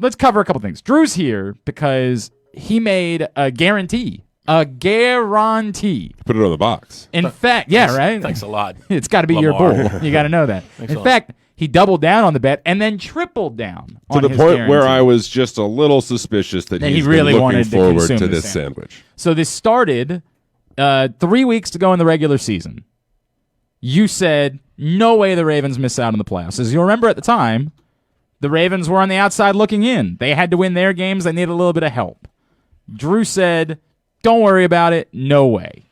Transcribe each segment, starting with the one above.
let's cover a couple things. Drew's here because he made a guarantee. A guarantee. Put it on the box. In fact, yeah, right? Thanks a lot. It's got to be your bull. You got to know that. In fact, he doubled down on the bet and then tripled down to the point where I was just a little suspicious that he really wanted forward to this sandwich. So this started 3 weeks to go in the regular season. You said, no way the Ravens miss out on the playoffs. As you remember at the time, the Ravens were on the outside looking in. They had to win their games. They needed a little bit of help. Drew said, don't worry about it. No way.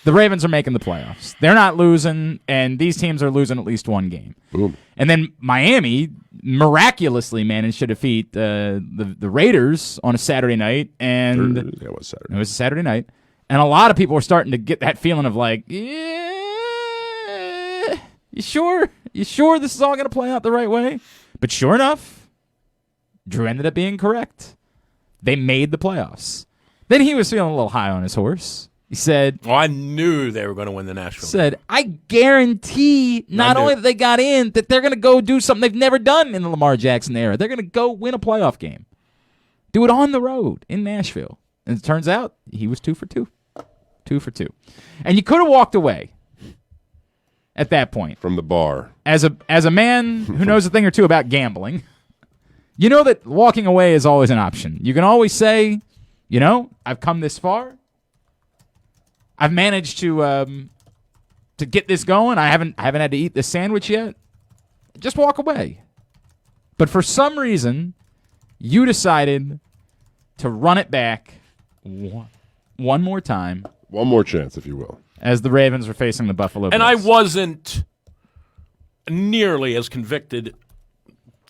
The Ravens are making the playoffs. They're not losing, and these teams are losing at least one game. Boom. And then Miami miraculously managed to defeat the Raiders on a Saturday night. And it was Saturday. It was a Saturday night. And a lot of people were starting to get that feeling of like, yeah, you sure? You sure this is all going to play out the right way? But sure enough, Drew ended up being correct. They made the playoffs. Then he was feeling a little high on his horse. He said, "Well, I knew they were going to win the Nashville." Said, "I guarantee not only that they got in, that they're going to go do something they've never done in the Lamar Jackson era. They're going to go win a playoff game, do it on the road in Nashville." And it turns out he was 2 for 2, 2 for 2, and you could have walked away at that point from the bar. As a man who knows a thing or two about gambling, you know that walking away is always an option. You can always say, you know, I've come this far. I've managed to get this going. I haven't had to eat this sandwich yet. Just walk away. But for some reason, you decided to run it back one more time. One more chance, if you will. As the Ravens were facing the Buffalo Bills. And I wasn't nearly as convicted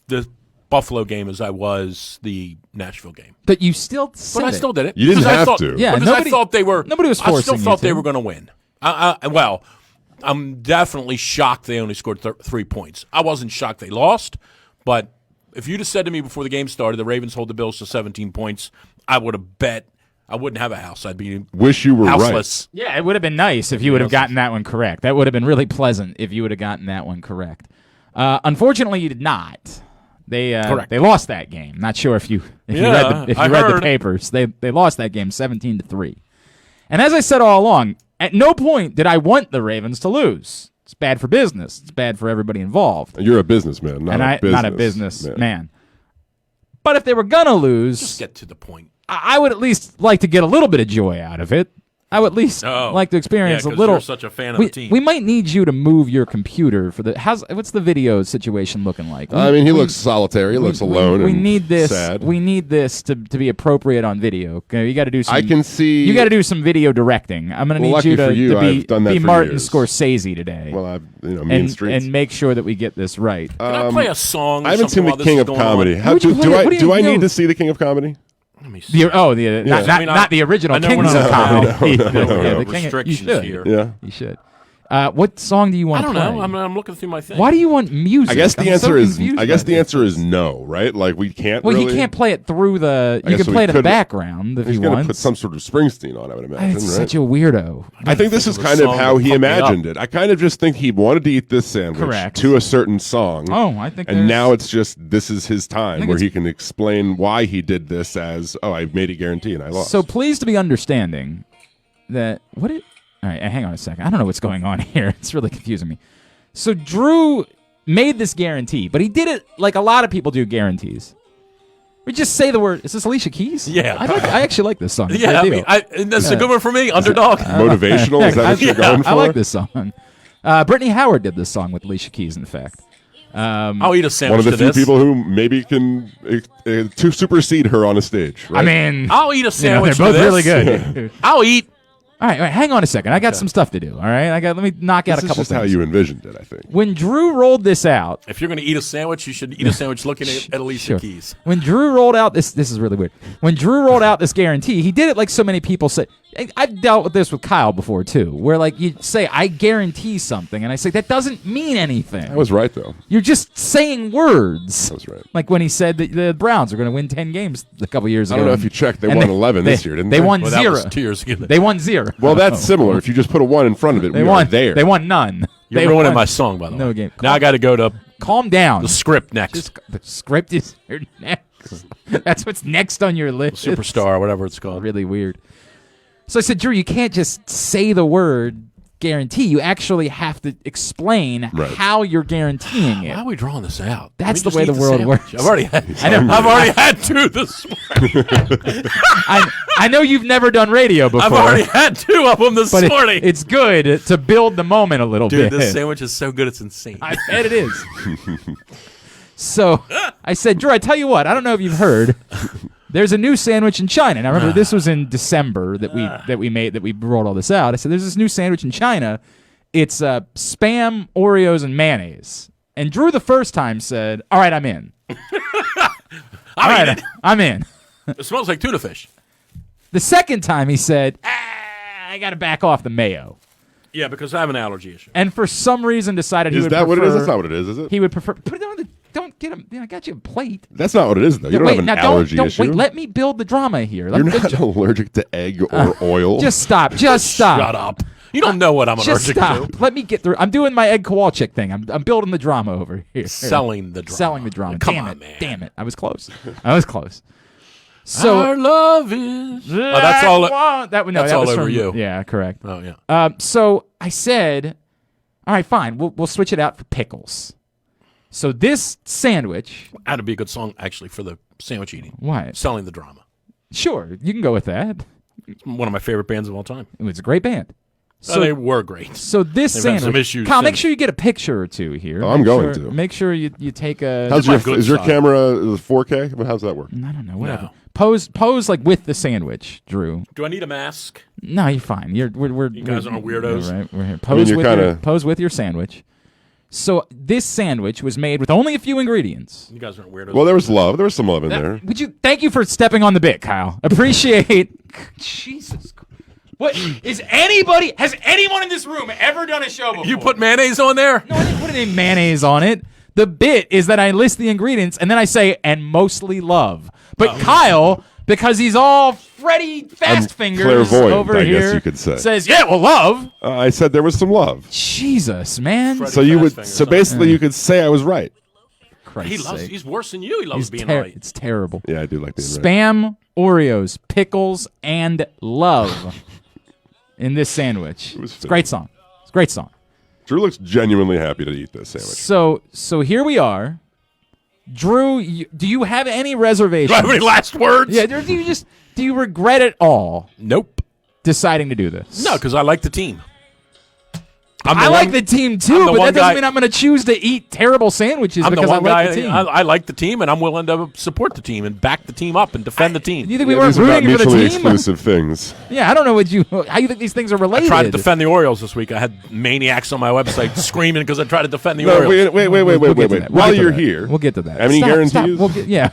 the Buffalo game as I was the Nashville game. But you still said But I still did it. You didn't have to. Yeah, because I thought they were. Nobody was forcing I still thought you they to. were going to win. Well, I'm definitely shocked they only scored 3 points. I wasn't shocked they lost, but if you'd have said to me before the game started the Ravens hold the Bills to 17 points, I would have bet I wouldn't have a house. I'd be wish you were houseless. right. Yeah, it would have been nice if you would have gotten that one correct. That would have been really pleasant if you would have gotten that one correct. Unfortunately, you did not. They lost that game. Not sure if you read the papers. They lost that game 17-3. And as I said all along, at no point did I want the Ravens to lose. It's bad for business. It's bad for everybody involved. You're a businessman, not a businessman. But if they were gonna lose, just get to the point. I would at least like to get a little bit of joy out of it. I would at least like to experience a little. You're such a fan of the team. We might need you to move your computer for the. What's the video situation looking like? He looks solitary. He looks alone. We and need this. Sad. We need this to be appropriate on video. Okay, you got to do some. I can see. You got to do some video directing. I'm going to need you to be Martin Scorsese today. Well, Mean Streets, and make sure that we get this right. Can I play a song? I haven't seen the King of Comedy. Do I need to see the King of Comedy? Not the original Kings of Comedy. Restrictions here. Yeah, you should. What song do you want? I don't know. I'm looking through my thing. Why do you want music? I guess the answer is no, right? Like we can't. Well, he can't play it through the. You can play it in the background if you want. He's going to put some sort of Springsteen on, I would imagine. It's such a weirdo. I think this is kind of how he imagined it. I kind of just think he wanted to eat this sandwich to a certain song. Oh, I think. And now it's just this is his time where he can explain why he did this as I made a guarantee and I lost. So pleased to be understanding that all right, hang on a second. I don't know what's going on here. It's really confusing me. So Drew made this guarantee, but he did it like a lot of people do guarantees. We just say the word. Is this Alicia Keys? Yeah. I actually like this song. Yeah, that's a good one for me. Underdog. Motivational? Is that what you're going for? I like this song. Brittany Howard did this song with Alicia Keys, in fact. I'll eat a sandwich. One of the few people who maybe can to supersede her on a stage. Right? I mean, I'll eat a sandwich. They're both really good. I'll eat. All right, hang on a second. I got some stuff to do. All right, let me knock out a couple things. This is just how you envisioned it, I think. When Drew rolled this out, if you're going to eat a sandwich, you should eat a sandwich looking at Alicia Keys. When Drew rolled out this is really weird. When Drew rolled out this guarantee, he did it like so many people say. I've dealt with this with Kyle before too, where like you say I guarantee something, and I say that doesn't mean anything. I was right though. You're just saying words. I was right. Like when he said that the Browns are going to win 10 games a couple years ago. I don't know if you checked. They won 11 this year, didn't they? They won 0. That was 2 years ago. They won 0. Well, that's similar. If you just put a 1 in front of it, they we won are there. They won none. You're ruining my song, by the way. No game. Now I got to go to calm down. The script next. The script is here next. That's what's next on your list. Superstar, whatever it's called. Really weird. So I said, Drew, you can't just say the word guarantee. You actually have to explain how you're guaranteeing it. Why are we drawing this out? That's the way the world works. I've already had two this morning. I know you've never done radio before. I've already had two of them this morning. It's good to build the moment a little bit. Dude, this sandwich is so good, it's insane. I bet it is. So I said, Drew, I tell you what, I don't know if you've heard. There's a new sandwich in China. And I remember this was in December that we brought all this out. I said, there's this new sandwich in China. It's Spam, Oreos, and mayonnaise. And Drew the first time said, all right, I'm in. I'm in. It smells like tuna fish. The second time he said, I got to back off the mayo. Yeah, because I have an allergy issue. And for some reason decided he would prefer. Is that what it is? That's not what it is it? He would prefer. Put it on the. Don't get him. I got you a plate. That's not what it is, though. You don't have an allergy issue. Wait, let me build the drama here. You're not allergic to egg or oil. Just stop. Just stop. Shut up. You don't know what I'm allergic to. Let me get through. I'm doing my Egg Kowalczyk thing. I'm building the drama over here. Selling the drama. Selling the drama. Come Damn on, it. man. Damn it. I was close. So our love is. Oh, that's all. That's all over you. Yeah, correct. Oh yeah. So I said, all right, fine. We'll switch it out for pickles. So this sandwich. That'd be a good song actually for the sandwich eating. Why? Selling the drama. Sure, you can go with that. It's one of my favorite bands of all time. It was a great band. So they were great. So this They've sandwich. had some issues Kyle, make since. sure you get a picture or two here. Oh, I'm going to. Make sure you take a. Is your camera 4K? I mean, how's that work? I don't know. Whatever. No. Pose like with the sandwich, Drew. Do I need a mask? No, you're fine. You guys aren't weirdos. Right. We're here. Pose with your sandwich. So this sandwich was made with only a few ingredients. You guys aren't weirdos. Well, there was love. There was some love in there. Thank you for stepping on the bit, Kyle. Appreciate. Jesus. Has anyone in this room ever done a show before? You put mayonnaise on there? No, I didn't put any mayonnaise on it. The bit is that I list the ingredients and then I say, and mostly love. But Kyle, because he's all Freddy Fast Fingers over I here, guess you could say. says, yeah, well, love. I said there was some love. Jesus, man. Freddy Basically you could say I was right. He's worse than you. He loves being right. It's terrible. Yeah, I do like being right. Spam, Oreos, pickles, and love in this sandwich. It's a great song. It's a great song. Drew looks genuinely happy to eat this sandwich. So here we are. Drew, do you have any reservations? Do I have any last words? Yeah, do you regret it all Nope. deciding to do this? No, because I like the team. I like the team too, but that doesn't mean I'm going to choose to eat terrible sandwiches because I like the team. I like the team, and I'm willing to support the team and back the team up and defend the team. Do you think we weren't these are not rooting for the mutually team? exclusive things. Yeah, I don't know how you think these things are related. I tried to defend the Orioles this week. I had maniacs on my website screaming because I tried to defend the Orioles. Wait. While you're here. We'll get to that. Have any guarantees?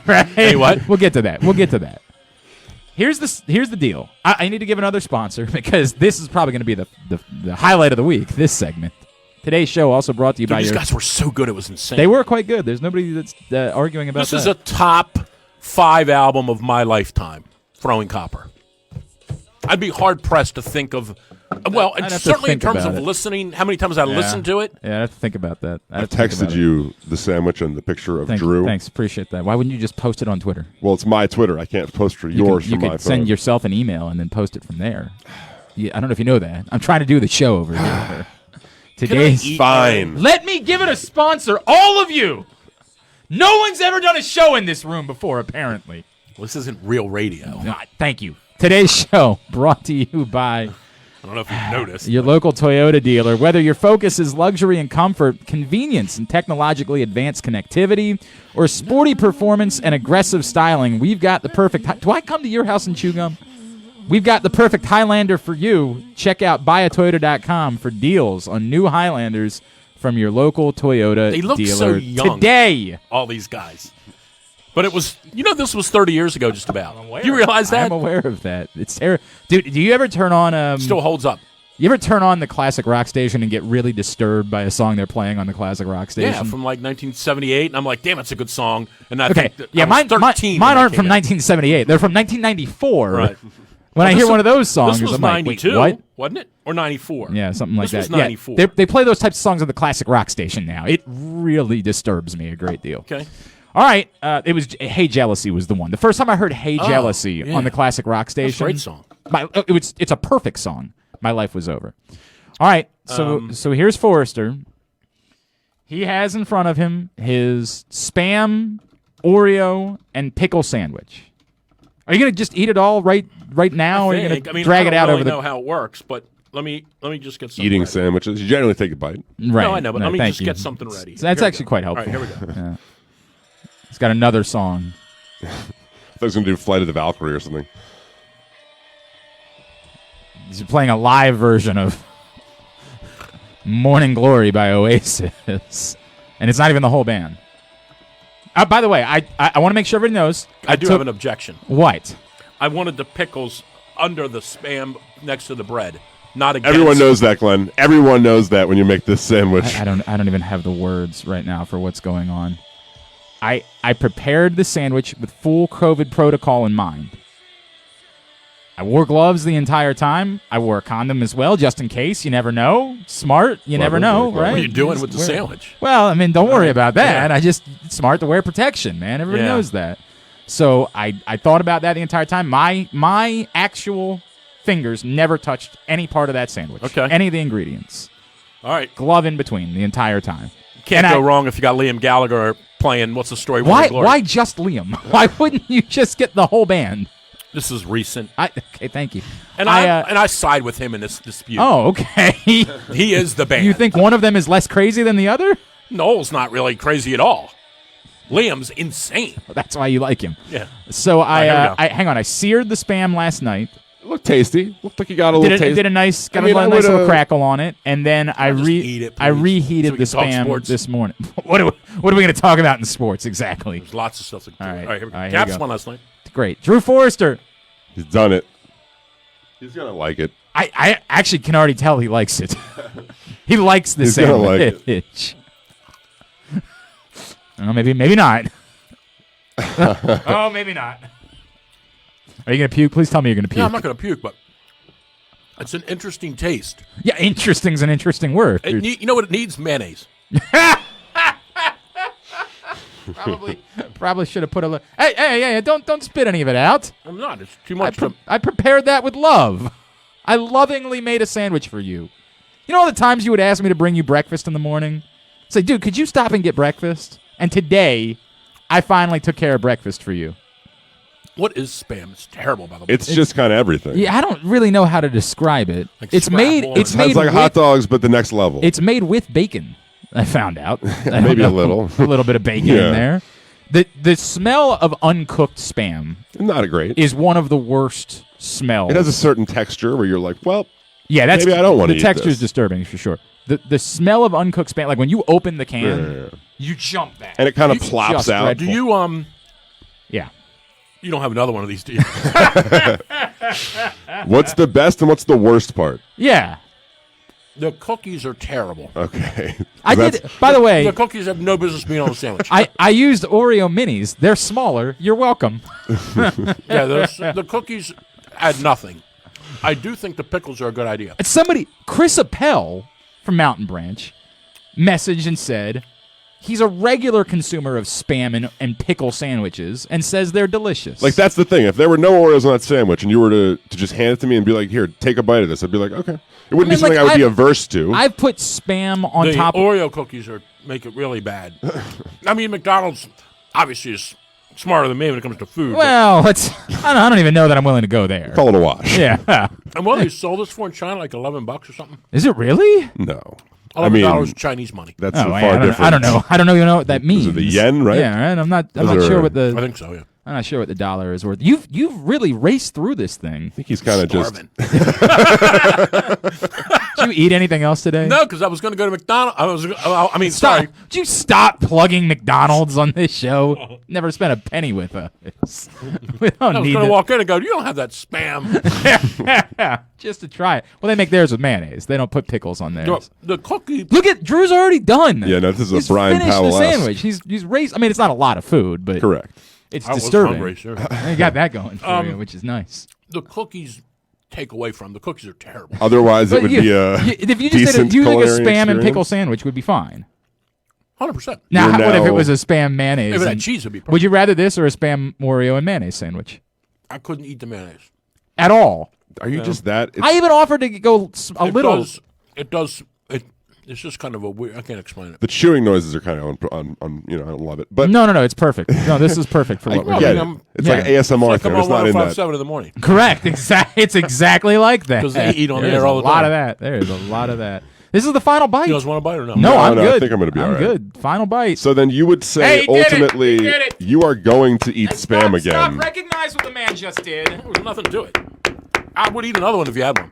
Right. Hey, what? We'll get to that. Here's the deal. I need to give another sponsor because this is probably going to be the highlight of the week, this segment. Today's show also brought to you by these guys were so good, it was insane. They were quite good. There's nobody that's arguing about this that. This is a top 5 album of my lifetime, Throwing Copper. I'd be hard-pressed to think of... Well, certainly in terms of listening, how many times I listened to it. Yeah, I have to think about that. I texted you the sandwich and the picture of Drew. Thanks, appreciate that. Why wouldn't you just post it on Twitter? Well, it's my Twitter. I can't post for yours from my phone. You could send yourself an email and then post it from there. I don't know if you know that. I'm trying to do the show over here. Today's fine. Let me give it a sponsor, all of you. No one's ever done a show in this room before, apparently. Well, this isn't real radio. No, thank you. Today's show brought to you by... I don't know if you've noticed. Your local Toyota dealer. Whether your focus is luxury and comfort, convenience and technologically advanced connectivity, or sporty performance and aggressive styling, we've got the perfect... Do I come to your house and chew gum? We've got the perfect Highlander for you. Check out buyatoyota.com for deals on new Highlanders from your local Toyota they look dealer so young, today. All these guys. But it was, this was 30 years ago just about. Do you realize that? I'm aware of that. It's terrible. Dude, do you ever turn on... Still holds up. You ever turn on the classic rock station and get really disturbed by a song they're playing on the classic rock station? Yeah, from like 1978, and I'm like, damn, it's a good song. And I okay, think yeah, mine aren't from 1978. They're from 1994. Right. When I hear one of those songs, this was I'm like, 92, wait, what? Wasn't it? Or 94? Yeah, something like that. This was 94. Yeah, they play those types of songs on the classic rock station now. It really disturbs me a great deal. Okay. All right, it was Hey Jealousy was the one. The first time I heard Hey Jealousy on the classic rock station. That's a great song. It's a perfect song. My life was over. All right, so here's Forrester. He has in front of him his Spam, Oreo, and pickle sandwich. Are you gonna just eat it all right now, or are you gonna drag it out over the? I don't know how it works, but let me just get some. Eating ready. sandwiches. You generally take a bite. Right. No, I know, but let me just you. get something ready. So that's actually quite helpful. All right, here we go. Yeah. He's got another song. I thought he was going to do Flight of the Valkyrie or something. He's playing a live version of Morning Glory by Oasis. And it's not even the whole band. By the way, I want to make sure everybody knows. I do have an objection. What? I wanted the pickles under the Spam next to the bread, not against. Everyone knows that, Glenn. Everyone knows that when you make this sandwich. I don't even have the words right now for what's going on. I prepared the sandwich with full COVID protocol in mind. I wore gloves the entire time. I wore a condom as well, just in case. You never know. Smart. You never know, right? What are you doing with the sandwich? Well, I mean, don't worry about that. Yeah. It's smart to wear protection, man. Everybody knows that. So I thought about that the entire time. My actual fingers never touched any part of that sandwich. Okay. Any of the ingredients. All right. Glove in between the entire time. Can't go wrong if you got Liam Gallagher playing What's the Story? Why just Liam? Why wouldn't you just get the whole band? This is recent. Okay, thank you. And I side with him in this dispute. Oh, okay. He is the band. You think one of them is less crazy than the other? Noel's not really crazy at all. Liam's insane. That's why you like him. Yeah. So Right, hang on. I seared the Spam last night. It looked tasty. Looked like you got a little taste. Did a nice nice little crackle on it, and then I reheated so the Spam this morning. What are we going to talk about in sports exactly? There's lots of stuff. All right, here we go. here Caps we go. won last night. Great. Drew Forrester. He's done it. He's going to like it. I actually can already tell he likes it. He likes the sandwich. Well, maybe not. Oh, maybe not. Are you going to puke? Please tell me you're going to puke. Yeah, I'm not going to puke, but it's an interesting taste. Yeah, interesting's an interesting word. You know what it needs? Mayonnaise. Probably should have put a little. Hey! Don't spit any of it out. I'm not. It's too much. I prepared that with love. I lovingly made a sandwich for you. You know all the times you would ask me to bring you breakfast in the morning? Say, dude, could you stop and get breakfast? And today, I finally took care of breakfast for you. What is Spam? It's terrible, by the way. It's just kind of everything. Yeah, I don't really know how to describe it. Like It's made It's like hot dogs, but the next level. It's made with bacon. I found out. Maybe a little. A little bit of bacon in there. The smell of uncooked Spam Not great. is one of the worst smells. It has a certain texture where you're like, well, yeah, that's maybe I don't want to eat the texture is this. disturbing for sure. The smell of uncooked Spam, like when you open the can, you jump back. And it kind of plops out. Do you Yeah. You don't have another one of these, do you? What's the best and what's the worst part? Yeah. The cookies are terrible. Okay. I did. By the way, The cookies have no business being on a sandwich. I used Oreo minis. They're smaller. You're welcome. Yeah, the cookies add nothing. I do think the pickles are a good idea. Chris Appel from Mountain Branch, messaged and said he's a regular consumer of Spam and pickle sandwiches and says they're delicious. Like, that's the thing. If there were no Oreos on that sandwich and you were to just hand it to me and be like, here, take a bite of this, I'd be like, okay. It wouldn't be something I would be averse to. I've put Spam on The top of Oreo cookies make it really bad. I mean, McDonald's obviously is smarter than me when it comes to food. Well, I don't even know that I'm willing to go there. Call it a wash. Yeah. And what do they sold this for in China? Like $11 or something? Is it really? No. $11 Chinese money. That's Oh, far yeah, different. I don't know. I don't even know what that means. Those are the yen, right? Yeah, right. I'm not Those sure are- what the. I think so, yeah. I'm not sure what the dollar is worth. You've really raced through this thing. I think he's kind of just. Starving. Did you eat anything else today? No, because I was going to go to McDonald's. Stop. Sorry. Would you stop plugging McDonald's on this show? Never spent a penny with us. We don't I was need going to to walk in and go, you don't have that Spam. just to try it. Well, they make theirs with mayonnaise. They don't put pickles on theirs. The cookie. Look at Drew's already done. Yeah, no, this is He's a Brian finished Powell. the sandwich. He's raced. I mean, it's not a lot of food, but Correct. it's I was disturbing. hungry, sure. You got that going for you, which is nice. The cookies take away from. The cookies are terrible. Otherwise, it would be a if you just decent did a culinary Spam and pickle experience. sandwich, would be fine. 100%. Now, You're what if it now- was a Spam mayonnaise? If it had and- cheese, it would be perfect. Would you rather this or a Spam Oreo and mayonnaise sandwich? I couldn't eat the mayonnaise. At all? Are you just that? I even offered to go a little. It's just kind of a weird. I can't explain it. The chewing noises are kind of on I don't love it. But No, it's perfect. No, this is perfect for what we're get doing. it. It's like ASMR Like thing. I'm It's not on in that. 105.7 in the morning. Correct. It's exactly like that. 'Cause they eat on the There's air all the a lot time. of that. There's a lot of that. This is the final bite. You guys want a bite or no? No, I'm no, good. I think I'm gonna be all right. good. Final bite. So then you would say Hey, he did it. ultimately He did it. you are going to eat Spam again. Stop. Recognize what the man just did. There was nothing to it. I would eat another one if you had one.